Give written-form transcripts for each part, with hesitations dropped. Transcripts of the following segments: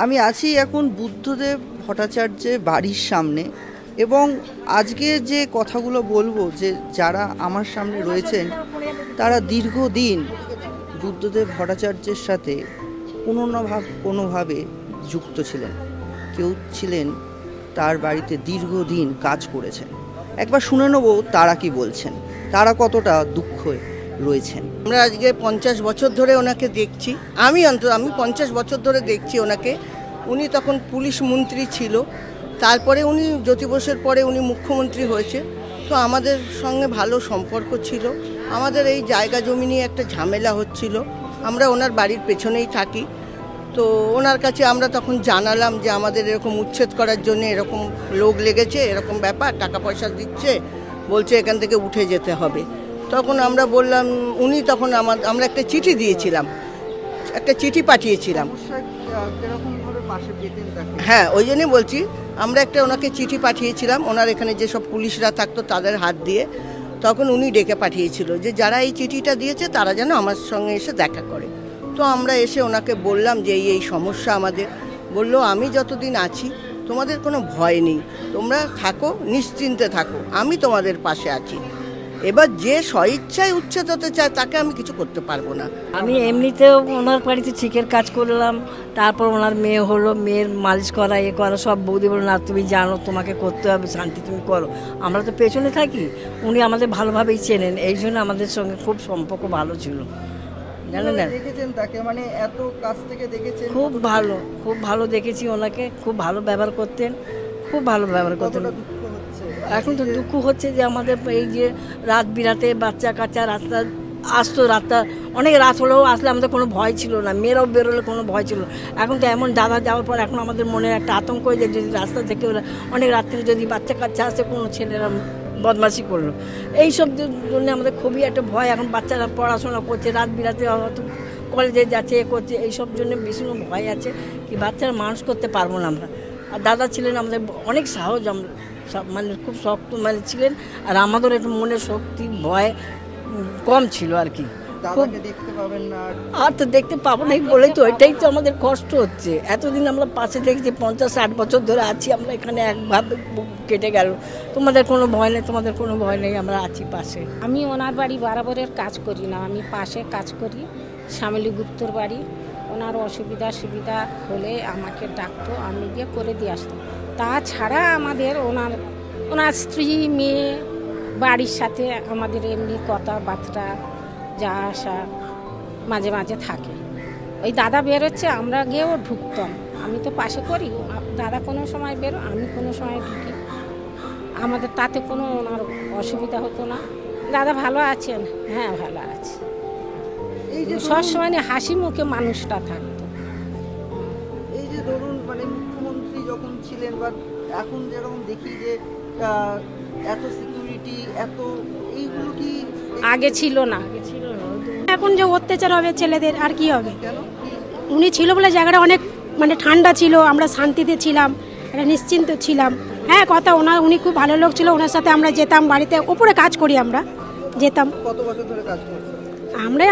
আমি আছি এখন বুদ্ধদেব ভট্টাচার্যের বাড়ির সামনে এবং আজকে যে কথাগুলো বলবো যে যারা আমার সামনে রয়েছেন তারা দীর্ঘদিন বুদ্ধদেব ভট্টাচার্যের সাথে কোনোভাবে যুক্ত ছিলেন। কেউ ছিলেন তার বাড়িতে দীর্ঘদিন কাজ করেছেন। একবার শুনে নেব তারা কি বলছেন, তারা কতটা দুঃখে রয়েছেন। আমরা আজকে 50 বছর ধরে ওনাকে দেখছি। আমি 50 বছর ধরে দেখছি ওনাকে। উনি তখন পুলিশ মন্ত্রী ছিল, তারপরে উনি জ্যোতি বসুর পরে উনি মুখ্যমন্ত্রী হয়েছে। তো আমাদের সঙ্গে ভালো সম্পর্ক ছিল। আমাদের এই জায়গা জমি নিয়ে একটা ঝামেলা হচ্ছিল। আমরা ওনার বাড়ির পেছনেই থাকি। তো ওনার কাছে আমরা তখন জানালাম যে আমাদের এরকম উচ্ছেদ করার জন্য এরকম লোক লেগেছে, এরকম ব্যাপার, টাকা পয়সা দিচ্ছে, বলছে এখান থেকে উঠে যেতে হবে। তখন আমরা বললাম, উনি তখন আমরা একটা চিঠি দিয়েছিলাম, একটা চিঠি পাঠিয়েছিলাম। হ্যাঁ, ওই জন্যই বলছি, আমরা একটা ওনাকে চিঠি পাঠিয়েছিলাম ওনার এখানে যেসব পুলিশরা থাকতো তাদের হাত দিয়ে। তখন উনি ডেকে পাঠিয়েছিল যে যারা এই চিঠিটা দিয়েছে তারা যেন আমার সঙ্গে এসে দেখা করে। তো আমরা এসে ওনাকে বললাম যে এই সমস্যা আমাদের। বলল, আমি যতদিন আছি তোমাদের কোনো ভয় নেই, তোমরা থাকো, নিশ্চিন্তে থাকো, আমি তোমাদের পাশে আছি। এবার যে স্বইচ্ছায় উচ্ছেদ হতে চায় তাকে আমি কিছু করতে পারবো না। আমি এমনিতেও ওনার বাড়িতে চিকের কাজ করলাম, তারপর ওনার মেয়ে হলো, মেয়ের মালিশ করা এ করা সব বৌদি বলো না তুমি জানো তোমাকে করতে হবে, শান্তি তুমি করো। আমরা তো পেছনে থাকি, উনি আমাদের ভালোভাবেই চেনেন, এই জন্য আমাদের সঙ্গে খুব সম্পর্ক ভালো ছিল। জানেন না, দেখেছেন তাকে, মানে এত কাছ থেকে দেখেছেন, খুব ভালো দেখেছি ওনাকে, খুব ভালো ব্যবহার করতেন, খুব ভালো ব্যবহার করতেন। এখন তো দুঃখ হচ্ছে যে আমাদের এই যে রাত বিরাতে বাচ্চা কাচ্চা রাস্তা আসতো, রাতটা অনেক রাত হলেও আসলে আমাদের কোনো ভয় ছিল না, মেয়েরাও বেরোলে কোনো ভয় ছিল। এখন তো এমন দাদা যাওয়ার পর এখন আমাদের মনে একটা আতঙ্ক হয়ে যায়, যদি রাস্তা থেকে অনেক রাত্রে যদি বাচ্চা কাচ্চা আসে, কোনো ছেলেরা বদমাশি করলো, এইসব জন্য আমাদের খুবই একটা ভয়। এখন বাচ্চারা পড়াশোনা করছে, রাত বিরাতে হয়তো কলেজে যাচ্ছে, করছে, এইসব জন্য ভীষণ ভয় আছে কি বাচ্চারা মানুষ করতে পারবো না আমরা। আর দাদা ছিলেন আমাদের অনেক সাহস, আমরা মানে খুব শক্ত মানে ছিলেন, আর আমাদের একটু মনের শক্তি ভয় কম ছিল আর কি। আর তো দেখতে পাবো না বলেই তো এটাই তো আমাদের কষ্ট হচ্ছে। এতদিন আমরা পাশে দেখছি, 50-60 বছর ধরে আছি আমরা এখানে, একভাবে কেটে গেল। তোমাদের কোনো ভয় নেই, তোমাদের কোনো ভয় নেই, আমরা আছি পাশে। আমি ওনার বাড়ি বরাবরের কাজ করি না, আমি পাশে কাজ করি, শ্যামলী গুপ্তর বাড়ি। ওনার সুবিধা হলে আমাকে ডাকতো, আমি গিয়ে করে দিয়ে আসতাম। তাছাড়া আমাদের ওনার স্ত্রী মেয়ে বাড়ির সাথে আমাদের এমনি কথাবার্তা যা আসা মাঝে মাঝে থাকে। ওই দাদা বেরোচ্ছে আমরা গিয়েও ঢুকতাম, আমি তো পাশে করি, দাদা কোনো সময় বেরো, আমি কোনো সময় ঢুকি, আমাদের তাতে কোনো ওনার অসুবিধা হতো না। দাদা ভালো আছেন? হ্যাঁ ভালো আছে। সবসময় হাসি মুখে মানুষটা থাকতো। এই যে ধরুন মানে মুখ্যমন্ত্রী যখন ছিলেন বা এখন যেরকম দেখি যে এত সিকিউরিটি, এত এইগুলো কি আগে ছিল না? এখন যে অত্যাচার হবে ছেলেদের, আর কি হবে? উনি ছিল বলে জায়গাটা অনেক মানে ঠান্ডা ছিল, আমরা শান্তিতে ছিলাম, একটা নিশ্চিন্ত ছিলাম। হ্যাঁ, উনি খুব ভালো লোক ছিল, ওনার সাথে আমরা যেতাম, বাড়িতে ওপরে কাজ করি আমরা যেতাম। কত বছর ধরে কাজ করছেন?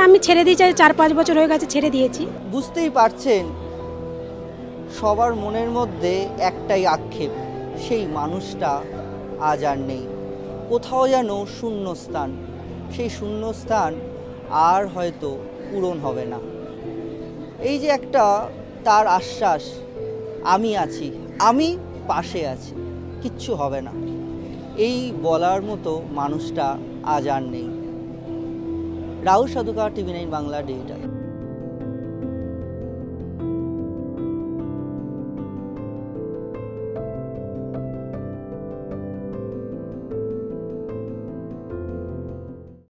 আমি ছেড়ে দিয়েছি, 4-5 বছর হয়ে গেছে ছেড়ে দিয়েছি। বুঝতেই পারছেন সবার মনের মধ্যে একটাই আক্ষেপ, সেই মানুষটা আজ আর নেই, কোথাও যেন শূন্যস্থান। সেই শূন্যস্থান আর হয়তো পূরণ হবে না। এই যে একটা তার আশ্বাস, আমি আছি, আমি পাশে আছি, কিচ্ছু হবে না, এই বলার মতো মানুষটা আজ আর নেই। রাহুল সাধুকা, TV9 বাংলা, ডেটাই।